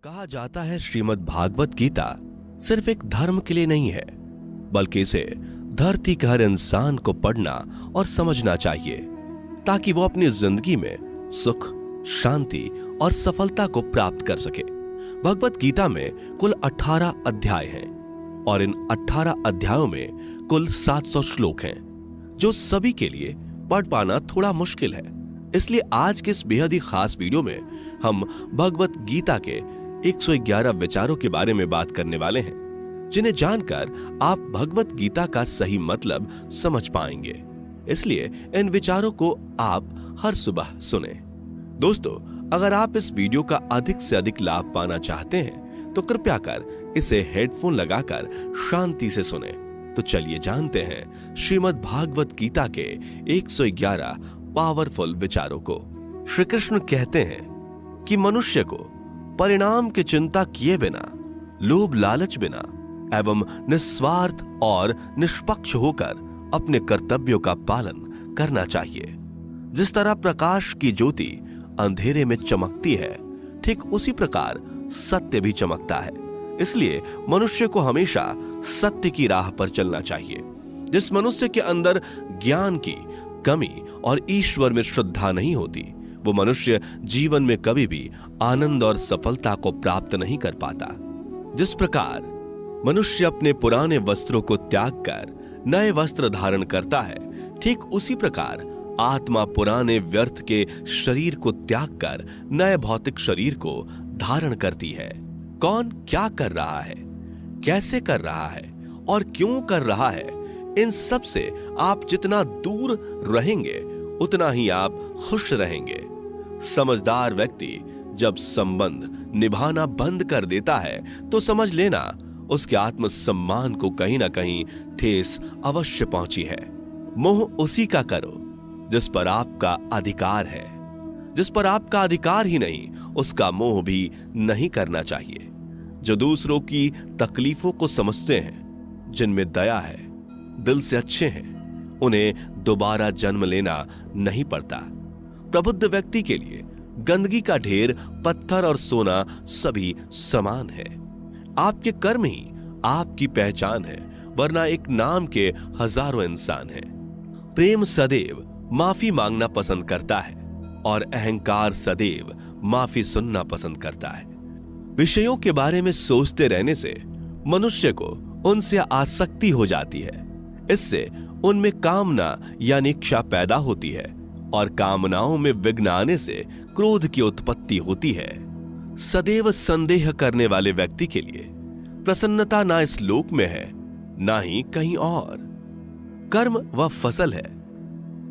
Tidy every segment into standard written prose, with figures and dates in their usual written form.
कहा जाता है श्रीमद् भागवत गीता सिर्फ एक धर्म के लिए नहीं है, बल्कि इसे धरती के हर इंसान को पढ़ना और समझना चाहिए ताकि वो अपनी जिंदगी में सुख, शांति और सफलता को प्राप्त कर सके। भगवत गीता में कुल 18 अध्याय हैं और इन 18 अध्यायों में कुल 700 श्लोक हैं, जो सभी के लिए पढ़ पाना थोड़ा मुश्किल है। इसलिए आज के इस बेहद ही खास वीडियो में हम भगवत गीता के 111 विचारों के बारे में बात करने वाले हैं, जिन्हें जानकर आप भगवत गीता का सही मतलब समझ पाएंगे। इसलिए इन विचारों को आप हर सुबह सुने। दोस्तों, अगर आप इस वीडियो का अधिक से अधिक लाभ पाना चाहते हैं तो कृपया कर इसे हेडफोन लगाकर शांति से सुने। तो चलिए जानते हैं श्रीमद् भागवत गीता के 111 पावरफुल विचारों को। श्री कृष्ण कहते हैं कि मनुष्य को परिणाम की चिंता किए बिना, लोभ लालच बिना एवं निस्वार्थ और निष्पक्ष होकर अपने कर्तव्यों का पालन करना चाहिए। जिस तरह प्रकाश की ज्योति अंधेरे में चमकती है, ठीक उसी प्रकार सत्य भी चमकता है। इसलिए मनुष्य को हमेशा सत्य की राह पर चलना चाहिए। जिस मनुष्य के अंदर ज्ञान की कमी और ईश्वर में श्रद्धा नहीं होती, वो मनुष्य जीवन में कभी भी आनंद और सफलता को प्राप्त नहीं कर पाता। जिस प्रकार मनुष्य अपने पुराने वस्त्रों को त्याग कर नए वस्त्र धारण करता है, ठीक उसी प्रकार आत्मा पुराने व्यर्थ के शरीर को त्याग कर नए भौतिक शरीर को धारण करती है। कौन क्या कर रहा है, कैसे कर रहा है और क्यों कर रहा है, इन सब से आप जितना दूर रहेंगे उतना ही आप खुश रहेंगे। समझदार व्यक्ति जब संबंध निभाना बंद कर देता है तो समझ लेना उसके आत्मसम्मान को कहीं ना कहीं ठेस अवश्य पहुंची है। मोह उसी का करो जिस पर आपका अधिकार है। जिस पर आपका अधिकार ही नहीं, उसका मोह भी नहीं करना चाहिए। जो दूसरों की तकलीफों को समझते हैं, जिनमें दया है, दिल से अच्छे हैं, उन्हें दोबारा जन्म लेना नहीं पड़ता। प्रबुद्ध व्यक्ति के लिए गंदगी का ढेर, पत्थर और सोना सभी समान है। आपके कर्म ही आपकी पहचान है, वरना एक नाम के हजारों इंसान हैं। प्रेम सदैव माफी मांगना पसंद करता है और अहंकार सदैव माफी सुनना पसंद करता है। विषयों के बारे में सोचते रहने से मनुष्य को उनसे आसक्ति हो जाती है। इससे उनमें कामना यानी इच्छा पैदा होती है और कामनाओं में विघ्न आने से क्रोध की उत्पत्ति होती है। सदैव संदेह करने वाले व्यक्ति के लिए प्रसन्नता ना इस लोक में है, ना ही कहीं और। कर्म वह फसल है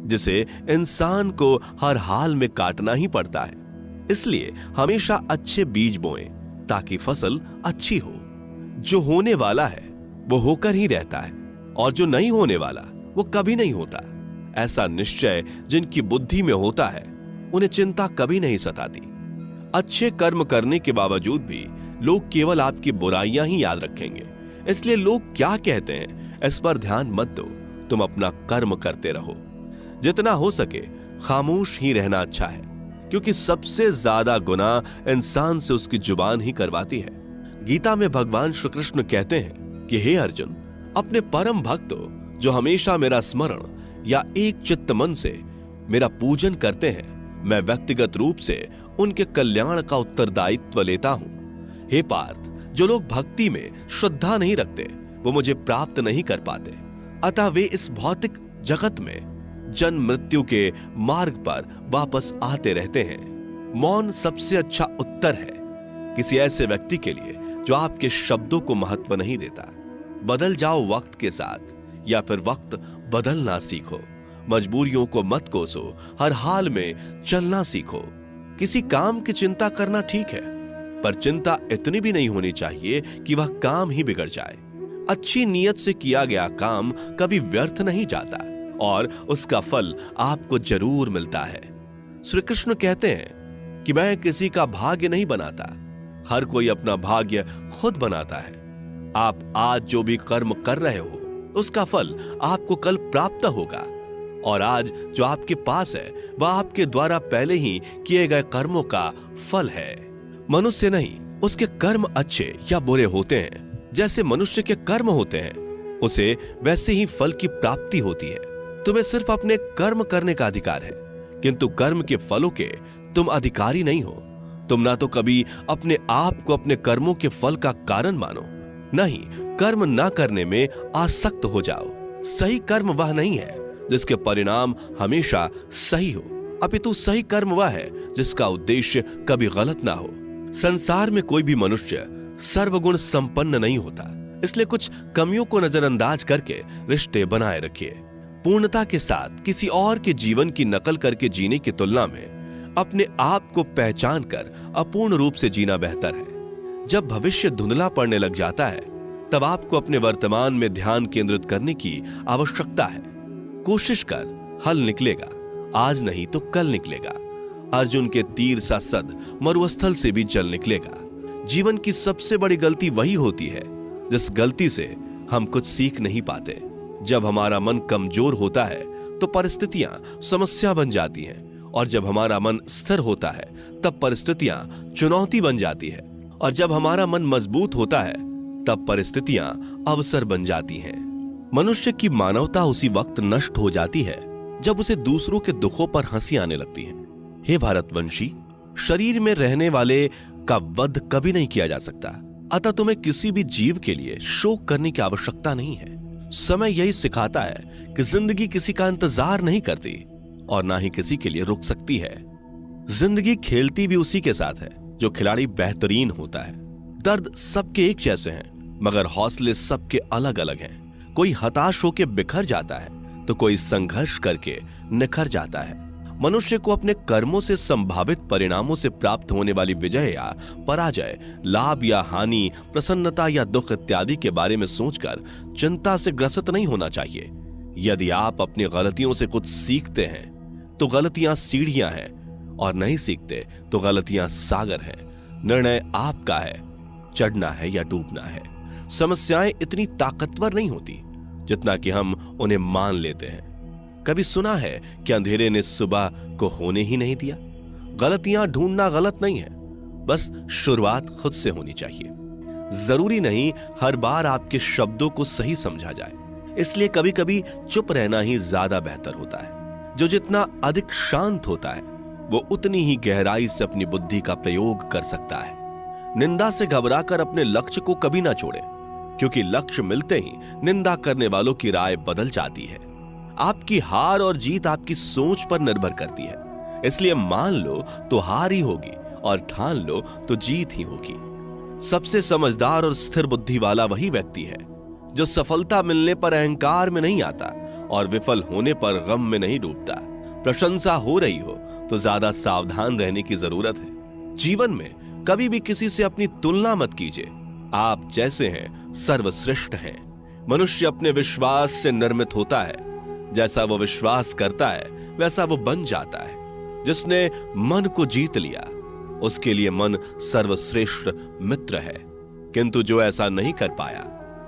जिसे इंसान को हर हाल में काटना ही पड़ता है। इसलिए हमेशा अच्छे बीज बोएं ताकि फसल अच्छी हो। जो होने वाला है वो होकर ही रहता है और जो नहीं होने वाला वो कभी नहीं होता। ऐसा निश्चय जिनकी बुद्धि में होता है, उन्हें चिंता कभी नहीं सताती। अच्छे कर्म करने के बावजूद भी लोग केवल आपकी बुराइयां ही याद रखेंगे। इसलिए लोग क्या कहते हैं इस पर ध्यान मत दो, तुम अपना कर्म करते रहो। जितना हो सके खामोश ही रहना अच्छा है, क्योंकि सबसे ज्यादा गुनाह इंसान से उसकी जुबान ही करवाती है। गीता में भगवान श्री कृष्ण कहते हैं कि हे अर्जुन, अपने परम भक्तों जो हमेशा मेरा स्मरण या एक चित्त मन से मेरा पूजन करते हैं, मैं व्यक्तिगत रूप से उनके कल्याण का उत्तरदायित्व लेता हूं। हे पार्थ, जो लोग भक्ति में श्रद्धा नहीं रखते वो मुझे प्राप्त नहीं कर पाते। अतः वे इस भौतिक जगत में जन्म मृत्यु के मार्ग पर वापस आते रहते हैं। मौन सबसे अच्छा उत्तर है किसी ऐसे व्यक्ति के लिए जो आपके शब्दों को महत्व नहीं देता। बदल जाओ वक्त के साथ, या फिर वक्त बदलना सीखो। मजबूरियों को मत कोसो, हर हाल में चलना सीखो। किसी काम की चिंता करना ठीक है, पर चिंता इतनी भी नहीं होनी चाहिए कि वह काम ही बिगड़ जाए। अच्छी नीयत से किया गया काम कभी व्यर्थ नहीं जाता और उसका फल आपको जरूर मिलता है। श्री कृष्ण कहते हैं कि मैं किसी का भाग्य नहीं बनाता, हर कोई अपना भाग्य खुद बनाता है। आप आज जो भी कर्म कर रहे हो उसका फल आपको कल प्राप्त होगा, और आज जो आपके पास है वह आपके द्वारा पहले ही किए गए कर्मों का फल है। मनुष्य नहीं उसके कर्म अच्छे या बुरे होते हैं, जैसे मनुष्य के कर्म होते हैं, उसे वैसे ही फल की प्राप्ति होती है। तुम्हें सिर्फ अपने कर्म करने का अधिकार है, किंतु कर्म के फलों के तुम अधिकारी नहीं हो। तुम ना तो कभी अपने आप को अपने कर्मों के फल का कारण मानो, न ही कर्म ना करने में आसक्त हो जाओ। सही कर्म वह नहीं है जिसके परिणाम हमेशा सही हो, अपितु सही कर्म वह है जिसका उद्देश्य कभी गलत ना हो। संसार में कोई भी मनुष्य सर्वगुण संपन्न नहीं होता, इसलिए कुछ कमियों को नजरअंदाज करके रिश्ते बनाए रखिए। पूर्णता के साथ किसी और के जीवन की नकल करके जीने की तुलना में अपने आप को पहचान कर अपूर्ण रूप से जीना बेहतर है। जब भविष्य धुंधला पड़ने लग जाता है, तब आपको अपने वर्तमान में ध्यान केंद्रित करने की आवश्यकता है। कोशिश कर, हल निकलेगा, आज नहीं तो कल निकलेगा। अर्जुन के तीर सा सद मरुस्थल से भी जल निकलेगा। जीवन की सबसे बड़ी गलती वही होती है जिस गलती से हम कुछ सीख नहीं पाते। जब हमारा मन कमजोर होता है तो परिस्थितियां समस्या बन जाती हैं, और जब हमारा मन स्थिर होता है तब परिस्थितियां चुनौती बन जाती है, और जब हमारा मन मजबूत होता है तब परिस्थितियां अवसर बन जाती हैं। मनुष्य की मानवता उसी वक्त नष्ट हो जाती है जब उसे दूसरों के दुखों पर हंसी आने लगती है। हे भारतवंशी, शरीर में रहने वाले का वध कभी नहीं किया जा सकता, अतः तुम्हें किसी भी जीव के लिए शोक करने की आवश्यकता नहीं है। समय यही सिखाता है कि जिंदगी किसी का इंतजार नहीं करती और ना ही किसी के लिए रुक सकती है। जिंदगी खेलती भी उसी के साथ है जो खिलाड़ी बेहतरीन होता है। दर्द सबके एक जैसे हैं, मगर हौसले सबके अलग अलग हैं। कोई हताश होकर बिखर जाता है तो कोई संघर्ष करके निखर जाता है। मनुष्य को अपने कर्मों से संभावित परिणामों से प्राप्त होने वाली विजय या पराजय, लाभ या हानि, प्रसन्नता या दुख इत्यादि के बारे में सोचकर चिंता से ग्रसित नहीं होना चाहिए। यदि आप अपनी गलतियों से कुछ सीखते हैं तो गलतियां सीढ़ियां हैं, और नहीं सीखते तो गलतियां सागर हैं। निर्णय आपका है, चढ़ना है या डूबना है। समस्याएं इतनी ताकतवर नहीं होती जितना कि हम उन्हें मान लेते हैं। कभी सुना है कि अंधेरे ने सुबह को होने ही नहीं दिया? गलतियां ढूंढना गलत नहीं है, बस शुरुआत खुद से होनी चाहिए। जरूरी नहीं हर बार आपके शब्दों को सही समझा जाए, इसलिए कभी कभी चुप रहना ही ज्यादा बेहतर होता है। जो जितना अधिक शांत होता है वो उतनी ही गहराई से अपनी बुद्धि का प्रयोग कर सकता है। निंदा से घबराकर अपने लक्ष्य को कभी ना छोड़े, क्योंकि लक्ष्य मिलते ही निंदा करने वालों की राय बदल जाती है। आपकी हार और जीत आपकी सोच पर निर्भर करती है, इसलिए मान लो तो हार ही होगी और ठान लो तो जीत ही होगी। सबसे समझदार और स्थिर बुद्धि वाला वही व्यक्ति है जो सफलता मिलने पर अहंकार में नहीं आता और विफल होने पर गम में नहीं डूबता। प्रशंसा हो रही हो तो ज्यादा सावधान रहने की जरूरत है। जीवन में कभी भी किसी से अपनी तुलना मत कीजिए। आप जैसे हैं सर्वश्रेष्ठ हैं। मनुष्य अपने विश्वास से निर्मित होता है। जैसा वो विश्वास करता है वैसा वो बन जाता है। जिसने मन को जीत लिया उसके लिए मन सर्वश्रेष्ठ मित्र है, किंतु जो ऐसा नहीं कर पाया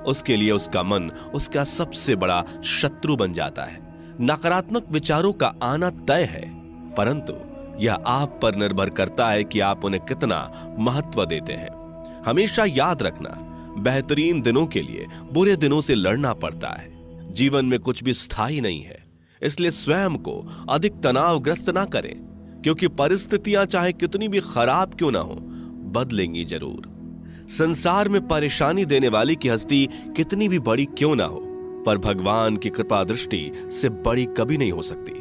उसके लिए उसका मन उसका सबसे बड़ा शत्रु बन जाता है। नकारात्मक विचारों का आना तय है, परंतु यह आप पर निर्भर करता है कि आप उन्हें कितना महत्व देते हैं। हमेशा याद रखना, बेहतरीन दिनों के लिए बुरे दिनों से लड़ना पड़ता है। जीवन में कुछ भी स्थायी नहीं है, इसलिए स्वयं को अधिक तनावग्रस्त ना करें, क्योंकि परिस्थितियां चाहे कितनी भी खराब क्यों ना हो, बदलेंगी जरूर। संसार में परेशानी देने वाली की हस्ती कितनी भी बड़ी क्यों ना हो, पर भगवान की कृपा दृष्टि से बड़ी कभी नहीं हो सकती।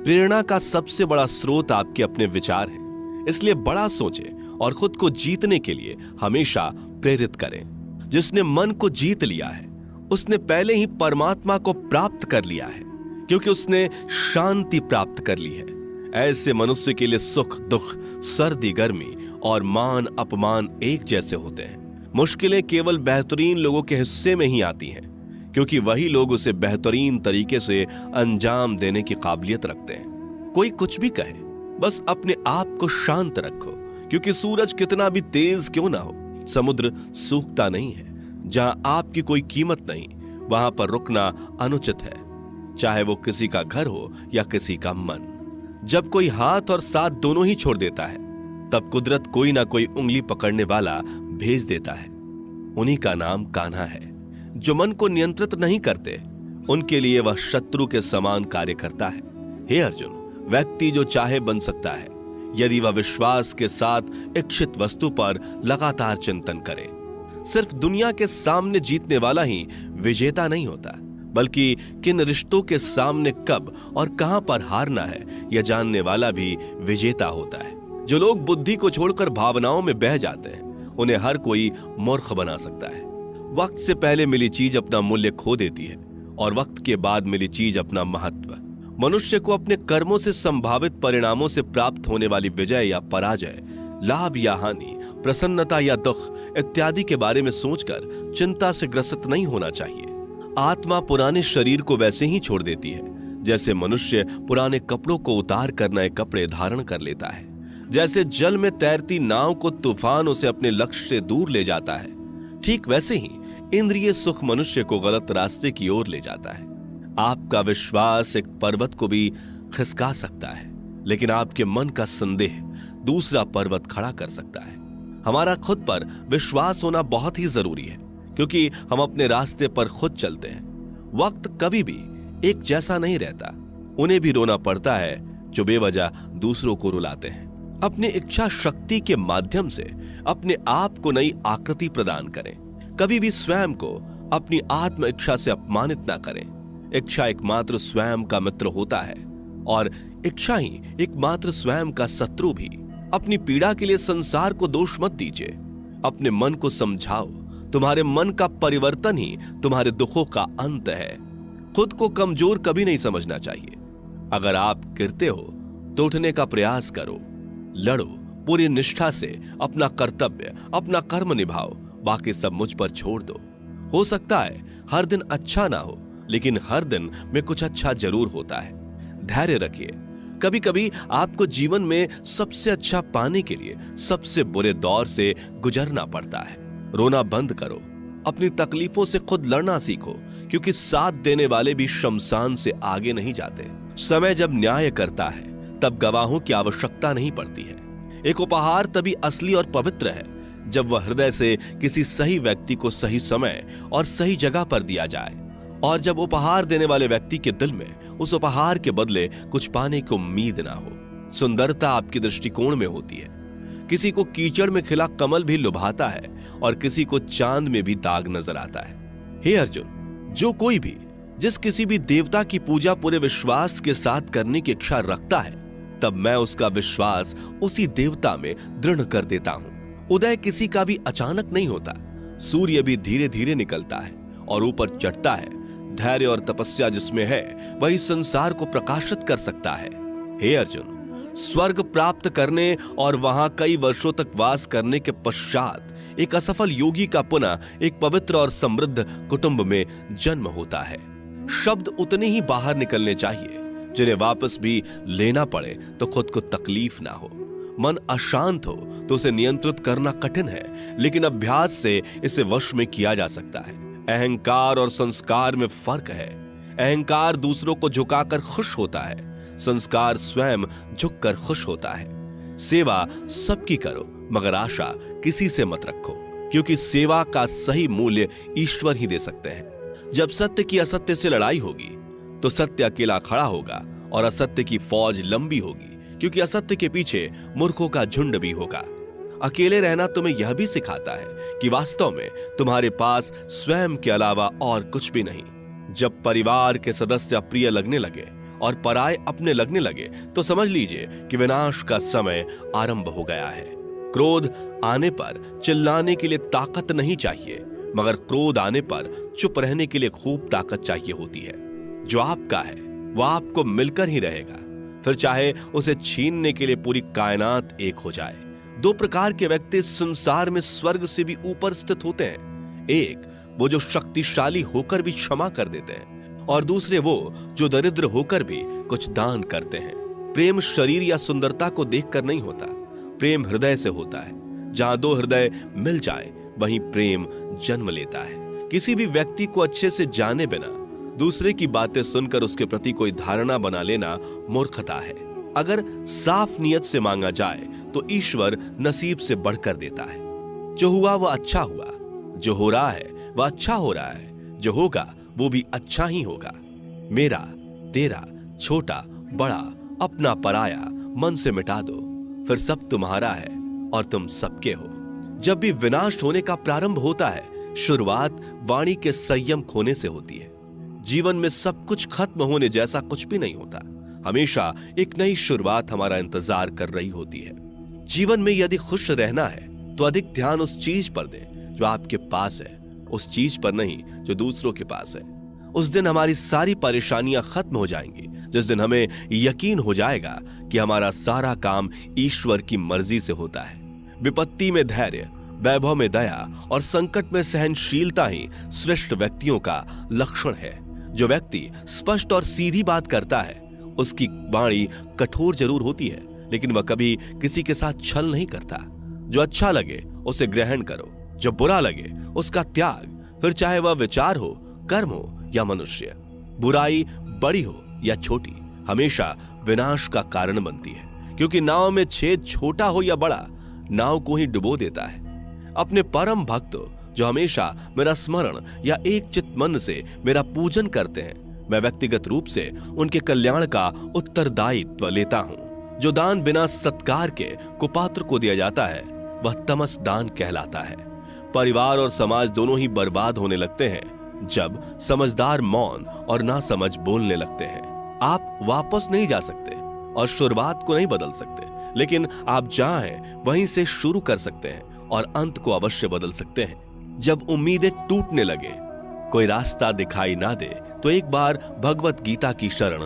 प्रेरणा का सबसे बड़ा स्रोत आपके अपने विचार हैं, इसलिए बड़ा सोचें और खुद को जीतने के लिए हमेशा प्रेरित करें। जिसने मन को जीत लिया है उसने पहले ही परमात्मा को प्राप्त कर लिया है, क्योंकि उसने शांति प्राप्त कर ली है। ऐसे मनुष्य के लिए सुख दुख, सर्दी गर्मी और मान अपमान एक जैसे होते हैं। मुश्किलें केवल बेहतरीन लोगों के हिस्से में ही आती हैं, क्योंकि वही लोग उसे बेहतरीन तरीके से अंजाम देने की काबिलियत रखते हैं। कोई कुछ भी कहे, बस अपने आप को शांत रखो, क्योंकि सूरज कितना भी तेज क्यों ना हो, समुद्र सूखता नहीं है। जहां आपकी कोई कीमत नहीं, वहां पर रुकना अनुचित है, चाहे वो किसी का घर हो या किसी का मन। जब कोई हाथ और साथ दोनों ही छोड़ देता है तब कुदरत कोई ना कोई उंगली पकड़ने वाला भेज देता है। उन्हीं का नाम कान्हा है। जो मन को नियंत्रित नहीं करते, उनके लिए वह शत्रु के समान कार्य करता है। हे अर्जुन, व्यक्ति जो चाहे बन सकता है यदि वह विश्वास के साथ इच्छित वस्तु पर लगातार चिंतन करे। सिर्फ दुनिया के सामने जीतने वाला ही विजेता नहीं होता, बल्कि किन रिश्तों के सामने कब और कहां पर हारना है यह जानने वाला भी विजेता होता है। जो लोग बुद्धि को छोड़कर भावनाओं में बह जाते हैं, उन्हें हर कोई मूर्ख बना सकता है। वक्त से पहले मिली चीज अपना मूल्य खो देती है और वक्त के बाद मिली चीज अपना महत्व। मनुष्य को अपने कर्मों से संभावित परिणामों से प्राप्त होने वाली विजय या पराजय, लाभ या हानि, प्रसन्नता या दुख इत्यादि के बारे में सोचकर चिंता से ग्रसित नहीं होना चाहिए। आत्मा पुराने शरीर को वैसे ही छोड़ देती है जैसे मनुष्य पुराने कपड़ों को उतार कर नए कपड़े धारण कर लेता है। जैसे जल में तैरती नाव को तूफान उसे अपने लक्ष्य से दूर ले जाता है, ठीक वैसे ही इंद्रिय सुख मनुष्य को गलत रास्ते की ओर ले जाता है। आपका विश्वास एक पर्वत को भी खिसका सकता है, लेकिन आपके मन का संदेह दूसरा पर्वत खड़ा कर सकता है। हमारा खुद पर विश्वास होना बहुत ही जरूरी है, क्योंकि हम अपने रास्ते पर खुद चलते हैं। वक्त कभी भी एक जैसा नहीं रहता। उन्हें भी रोना पड़ता है जो बेवजह दूसरों को रुलाते हैं। अपनी इच्छा शक्ति के माध्यम से अपने आप को नई आकृति प्रदान करें। कभी भी स्वयं को अपनी आत्म इच्छा से अपमानित ना करें। इच्छा एकमात्र स्वयं का मित्र होता है और इच्छा ही एकमात्र स्वयं का शत्रु भी। अपनी पीड़ा के लिए संसार को दोष मत दीजिए। अपने मन को समझाओ। तुम्हारे मन का परिवर्तन ही तुम्हारे दुखों का अंत है। खुद को कमजोर कभी नहीं समझना चाहिए। अगर आप गिरते हो तो उठने का प्रयास करो, लड़ो, पूरी निष्ठा से अपना कर्तव्य, अपना कर्म निभाओ। बाकी सब मुझ पर छोड़ दो। हो सकता है हर दिन अच्छा ना हो, लेकिन हर दिन में कुछ अच्छा जरूर होता है। धैर्य रखिए। कभी कभी आपको जीवन में सबसे अच्छा पाने के लिए सबसे बुरे दौर से गुजरना पड़ता है। रोना बंद करो। अपनी तकलीफों से खुद लड़ना सीखो, क्योंकि साथ देने वाले भी शमशान से आगे नहीं जाते। समय जब न्याय करता है तब गवाहों की आवश्यकता नहीं पड़ती है। एक उपहार तभी असली और पवित्र है जब वह हृदय से किसी सही व्यक्ति को सही समय और सही जगह पर दिया जाए, और जब उपहार देने वाले व्यक्ति के दिल में उस उपहार के बदले कुछ पाने की उम्मीद ना हो। सुंदरता आपके दृष्टिकोण में होती है। किसी को कीचड़ में खिला कमल भी लुभाता है और किसी को चांद में भी दाग नजर आता है। हे अर्जुन, जो कोई भी जिस किसी भी देवता की पूजा पूरे विश्वास के साथ करने की इच्छा रखता है, तब मैं उसका विश्वास उसी देवता में दृढ़ कर देता हूं। उदय किसी का भी अचानक नहीं होता। सूर्य भी धीरे धीरे निकलता है और ऊपर चढ़ता है। धैर्य और तपस्या जिसमें है वही संसार को प्रकाशित कर सकता है। हे अर्जुन, स्वर्ग प्राप्त करने और वहां कई वर्षों तक वास करने के पश्चात एक असफल योगी का पुनः एक पवित्र और समृद्ध कुटुंब में जन्म होता है। शब्द उतने ही बाहर निकलने चाहिए जिन्हें वापस भी लेना पड़े तो खुद को तकलीफ ना हो। मन अशांत हो तो उसे नियंत्रित करना कठिन है, लेकिन अभ्यास से इसे वश में किया जा सकता है। अहंकार और संस्कार में फर्क है। अहंकार दूसरों को झुकाकर खुश होता है, संस्कार स्वयं झुककर खुश होता है। सेवा सबकी करो, मगर आशा किसी से मत रखो, क्योंकि सेवा का सही मूल्य ईश्वर ही दे सकते हैं। जब सत्य की असत्य से लड़ाई होगी तो सत्य अकेला खड़ा होगा और असत्य की फौज लंबी होगी, क्योंकि असत्य के पीछे मूर्खों का झुंड भी होगा। अकेले रहना तुम्हें यह भी सिखाता है कि वास्तव में तुम्हारे पास स्वयं के अलावा और कुछ भी नहीं। जब परिवार के सदस्य अप्रिय लगने लगे और पराये अपने लगने लगे तो समझ लीजिए कि विनाश का समय आरंभ हो गया है। क्रोध आने पर चिल्लाने के लिए ताकत नहीं चाहिए, मगर क्रोध आने पर चुप रहने के लिए खूब ताकत चाहिए होती है। जो आपका है वह आपको मिलकर ही रहेगा, फिर चाहे उसे छीनने के लिए पूरी कायनात एक हो जाए। दो प्रकार के व्यक्ति संसार में स्वर्ग से भी ऊपर स्थित होते हैं। एक वो जो शक्तिशाली होकर भी क्षमा कर देते हैं, और दूसरे वो जो दरिद्र होकर भी कुछ दान करते हैं। प्रेम शरीर या सुंदरता को देखकर नहीं होता, प्रेम हृदय से होता है। जहां दो हृदय मिल जाएं, वहीं प्रेम जन्म लेता है। किसी भी व्यक्ति को अच्छे से जाने बिना दूसरे की बातें सुनकर उसके प्रति कोई धारणा बना लेना मूर्खता है। अगर साफ नियत से मांगा जाए तो ईश्वर नसीब से बढ़कर देता है। जो हुआ वह अच्छा हुआ, जो हो रहा है वह अच्छा हो रहा है, जो होगा वो भी अच्छा ही होगा। मेरा, तेरा, छोटा, बड़ा, अपना, पराया मन से मिटा दो, फिर सब तुम्हारा है और तुम सबके हो। जब भी विनाश होने का प्रारंभ होता है, शुरुआत वाणी के संयम खोने से होती है। जीवन में सब कुछ खत्म होने जैसा कुछ भी नहीं होता। हमेशा एक नई शुरुआत हमारा इंतजार कर रही होती है। जीवन में यदि खुश रहना है तो अधिक ध्यान उस चीज पर दें जो आपके पास है, उस चीज पर नहीं जो दूसरों के पास है। उस दिन हमारी सारी परेशानियां खत्म हो जाएंगी, जिस दिन हमें यकीन हो जाएगा कि हमारा सारा काम ईश्वर की मर्जी से होता है। विपत्ति में धैर्य, वैभव में दया और संकट में सहनशीलता ही श्रेष्ठ व्यक्तियों का लक्षण है। जो व्यक्ति स्पष्ट और सीधी बात करता है, उसकी वाणी कठोर जरूर होती है, लेकिन वह कभी किसी के साथ छल नहीं करता। जो अच्छा लगे उसे ग्रहण करो, जो बुरा लगे उसका त्याग, फिर चाहे वह विचार हो, कर्म हो या मनुष्य। बुराई बड़ी हो या छोटी हमेशा विनाश का कारण बनती है, क्योंकि नाव में छेद छोटा हो या बड़ा, नाव को ही डुबो देता है। अपने परम भक्तों जो हमेशा मेरा स्मरण या एक चित्त मन से मेरा पूजन करते हैं, मैं व्यक्तिगत रूप से उनके कल्याण का उत्तरदायित्व लेता हूं। जो दान बिना सत्कार के कुपात्र को दिया जाता है वह तमस दान कहलाता है। परिवार और समाज दोनों ही बर्बाद होने लगते हैं जब समझदार मौन और नासमझ बोलने लगते हैं। आप वापस नहीं जा सकते और शुरुआत को नहीं बदल सकते, लेकिन आप चाहें वहीं से शुरू कर सकते हैं और अंत को अवश्य बदल सकते हैं। जब उम्मीदें टूटने लगे, कोई रास्ता दिखाई ना दे, तो एक बार भगवत गीता की शरण